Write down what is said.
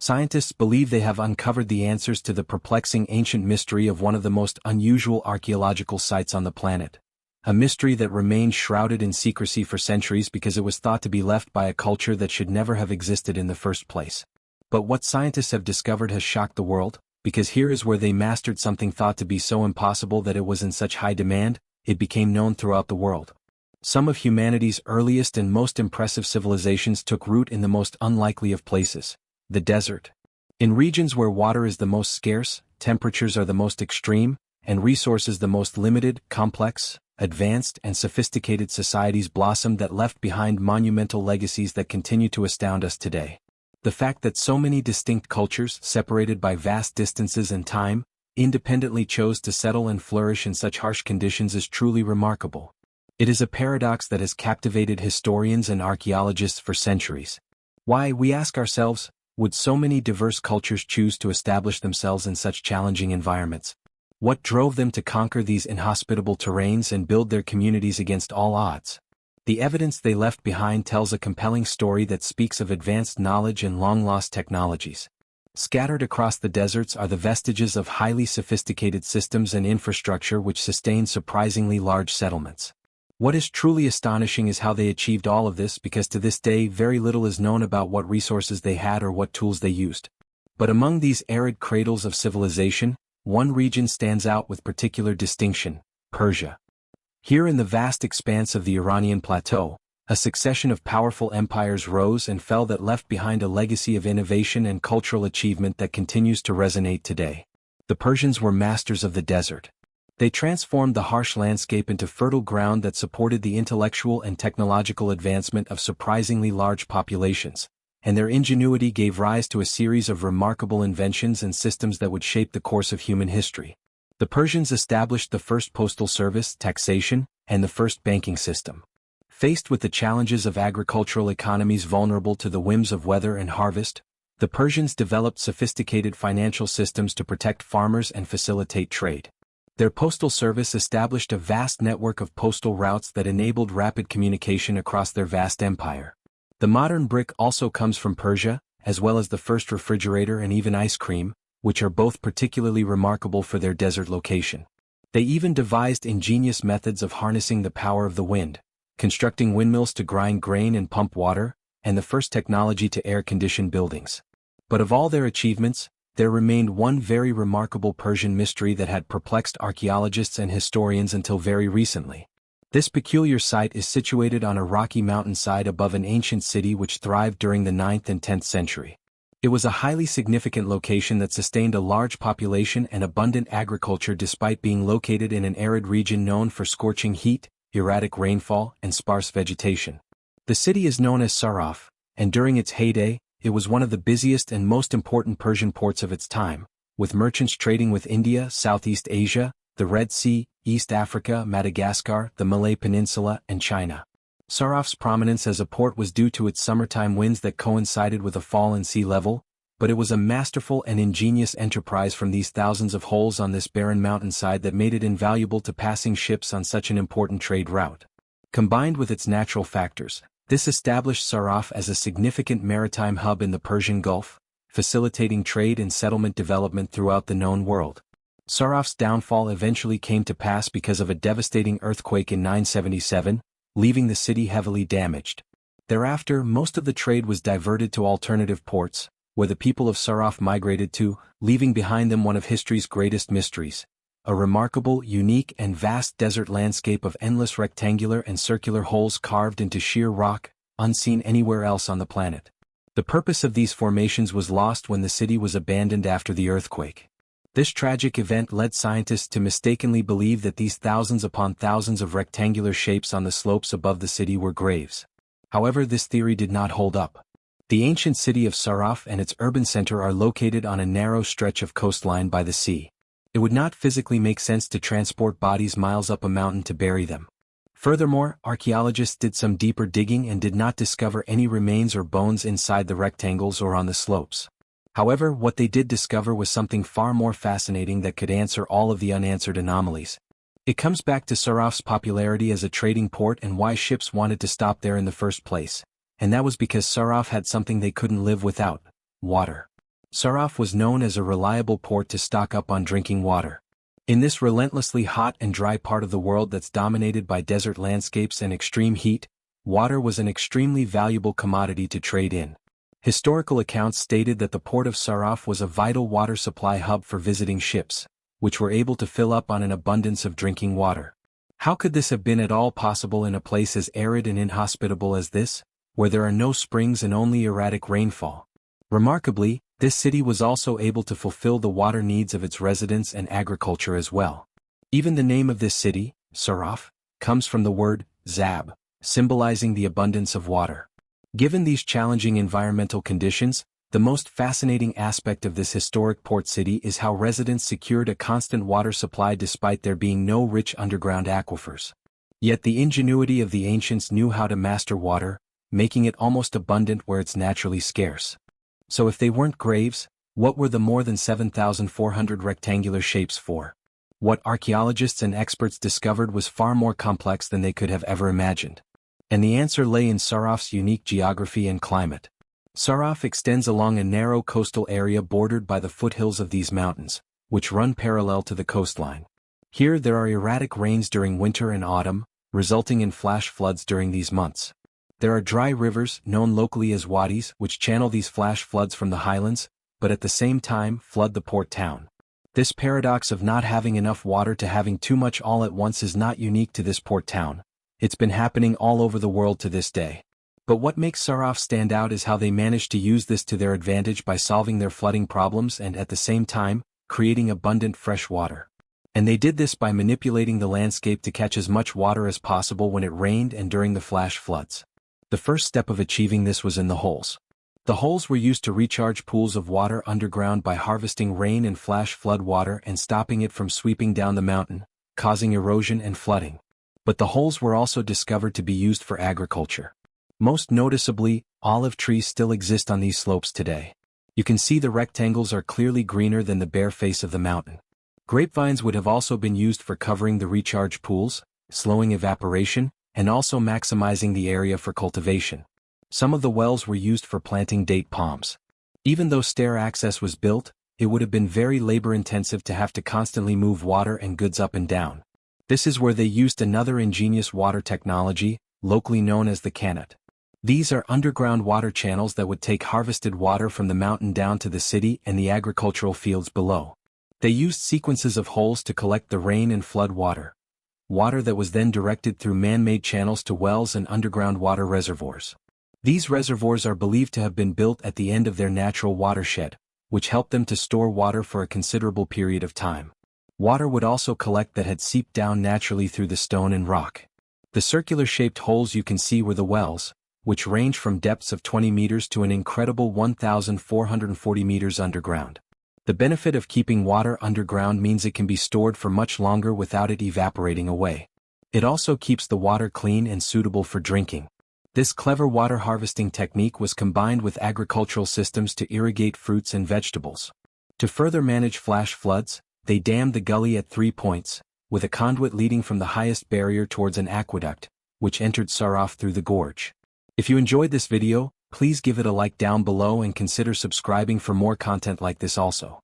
Scientists believe they have uncovered the answers to the perplexing ancient mystery of one of the most unusual archaeological sites on the planet. A mystery that remained shrouded in secrecy for centuries because it was thought to be left by a culture that should never have existed in the first place. But what scientists have discovered has shocked the world, because here is where they mastered something thought to be so impossible that it was in such high demand, it became known throughout the world. Some of humanity's earliest and most impressive civilizations took root in the most unlikely of places, the desert. In regions where water is the most scarce, temperatures are the most extreme, and resources the most limited, complex, advanced and sophisticated societies blossomed that left behind monumental legacies that continue to astound us today. The fact that so many distinct cultures, separated by vast distances and time, independently chose to settle and flourish in such harsh conditions is truly remarkable. It is a paradox that has captivated historians and archaeologists for centuries. Why, we ask ourselves, would so many diverse cultures choose to establish themselves in such challenging environments? What drove them to conquer these inhospitable terrains and build their communities against all odds? The evidence they left behind tells a compelling story that speaks of advanced knowledge and long-lost technologies. Scattered across the deserts are the vestiges of highly sophisticated systems and infrastructure which sustain surprisingly large settlements. What is truly astonishing is how they achieved all of this, because to this day very little is known about what resources they had or what tools they used. But among these arid cradles of civilization, one region stands out with particular distinction: Persia. Here in the vast expanse of the Iranian plateau, a succession of powerful empires rose and fell that left behind a legacy of innovation and cultural achievement that continues to resonate today. The Persians were masters of the desert. They transformed the harsh landscape into fertile ground that supported the intellectual and technological advancement of surprisingly large populations, and their ingenuity gave rise to a series of remarkable inventions and systems that would shape the course of human history. The Persians established the first postal service, taxation, and the first banking system. Faced with the challenges of agricultural economies vulnerable to the whims of weather and harvest, the Persians developed sophisticated financial systems to protect farmers and facilitate trade. Their postal service established a vast network of postal routes that enabled rapid communication across their vast empire. The modern brick also comes from Persia, as well as the first refrigerator and even ice cream, which are both particularly remarkable for their desert location. They even devised ingenious methods of harnessing the power of the wind, constructing windmills to grind grain and pump water, and the first technology to air-condition buildings. But of all their achievements, there remained one very remarkable Persian mystery that had perplexed archaeologists and historians until very recently. This peculiar site is situated on a rocky mountainside above an ancient city which thrived during the 9th and 10th century. It was a highly significant location that sustained a large population and abundant agriculture despite being located in an arid region known for scorching heat, erratic rainfall, and sparse vegetation. The city is known as Saraf, and during its heyday, it was one of the busiest and most important Persian ports of its time, with merchants trading with India, Southeast Asia, the Red Sea, East Africa, Madagascar, the Malay Peninsula, and China. Saraf's prominence as a port was due to its summertime winds that coincided with a fall in sea level, but it was a masterful and ingenious enterprise from these thousands of holes on this barren mountainside that made it invaluable to passing ships on such an important trade route. Combined with its natural factors, this established Saraf as a significant maritime hub in the Persian Gulf, facilitating trade and settlement development throughout the known world. Saraf's downfall eventually came to pass because of a devastating earthquake in 977, leaving the city heavily damaged. Thereafter, most of the trade was diverted to alternative ports, where the people of Saraf migrated to, leaving behind them one of history's greatest mysteries: a remarkable, unique, and vast desert landscape of endless rectangular and circular holes carved into sheer rock, unseen anywhere else on the planet. The purpose of these formations was lost when the city was abandoned after the earthquake. This tragic event led scientists to mistakenly believe that these thousands upon thousands of rectangular shapes on the slopes above the city were graves. However, this theory did not hold up. The ancient city of Saraf and its urban center are located on a narrow stretch of coastline by the sea. It would not physically make sense to transport bodies miles up a mountain to bury them. Furthermore, archaeologists did some deeper digging and did not discover any remains or bones inside the rectangles or on the slopes. However, what they did discover was something far more fascinating that could answer all of the unanswered anomalies. It comes back to Saraf's popularity as a trading port and why ships wanted to stop there in the first place. And that was because Saraf had something they couldn't live without: water. Saraf was known as a reliable port to stock up on drinking water. In this relentlessly hot and dry part of the world that's dominated by desert landscapes and extreme heat, water was an extremely valuable commodity to trade in. Historical accounts stated that the port of Saraf was a vital water supply hub for visiting ships, which were able to fill up on an abundance of drinking water. How could this have been at all possible in a place as arid and inhospitable as this, where there are no springs and only erratic rainfall? Remarkably, this city was also able to fulfill the water needs of its residents and agriculture as well. Even the name of this city, Saraf, comes from the word zab, symbolizing the abundance of water. Given these challenging environmental conditions, the most fascinating aspect of this historic port city is how residents secured a constant water supply despite there being no rich underground aquifers. Yet the ingenuity of the ancients knew how to master water, making it almost abundant where it's naturally scarce. So if they weren't graves, what were the more than 7,400 rectangular shapes for? What archaeologists and experts discovered was far more complex than they could have ever imagined. And the answer lay in Saraf's unique geography and climate. Saraf extends along a narrow coastal area bordered by the foothills of these mountains, which run parallel to the coastline. Here there are erratic rains during winter and autumn, resulting in flash floods during these months. There are dry rivers, known locally as wadis, which channel these flash floods from the highlands, but at the same time flood the port town. This paradox of not having enough water to having too much all at once is not unique to this port town. It's been happening all over the world to this day. But what makes Saraf stand out is how they managed to use this to their advantage by solving their flooding problems and at the same time, creating abundant fresh water. And they did this by manipulating the landscape to catch as much water as possible when it rained and during the flash floods. The first step of achieving this was in the holes. The holes were used to recharge pools of water underground by harvesting rain and flash flood water and stopping it from sweeping down the mountain, causing erosion and flooding. But the holes were also discovered to be used for agriculture. Most noticeably, olive trees still exist on these slopes today. You can see the rectangles are clearly greener than the bare face of the mountain. Grapevines would have also been used for covering the recharge pools, slowing evaporation, and also maximizing the area for cultivation. Some of the wells were used for planting date palms. Even though stair access was built, it would have been very labor-intensive to have to constantly move water and goods up and down. This is where they used another ingenious water technology, locally known as the canot. These are underground water channels that would take harvested water from the mountain down to the city and the agricultural fields below. They used sequences of holes to collect the rain and flood water. Water that was then directed through man-made channels to wells and underground water reservoirs. These reservoirs are believed to have been built at the end of their natural watershed, which helped them to store water for a considerable period of time. Water would also collect that had seeped down naturally through the stone and rock. The circular-shaped holes you can see were the wells, which range from depths of 20 meters to an incredible 1,440 meters underground. The benefit of keeping water underground means it can be stored for much longer without it evaporating away. It also keeps the water clean and suitable for drinking. This clever water harvesting technique was combined with agricultural systems to irrigate fruits and vegetables. To further manage flash floods, they dammed the gully at 3 points, with a conduit leading from the highest barrier towards an aqueduct, which entered Saraf through the gorge. If you enjoyed this video, please give it a like down below and consider subscribing for more content like this also.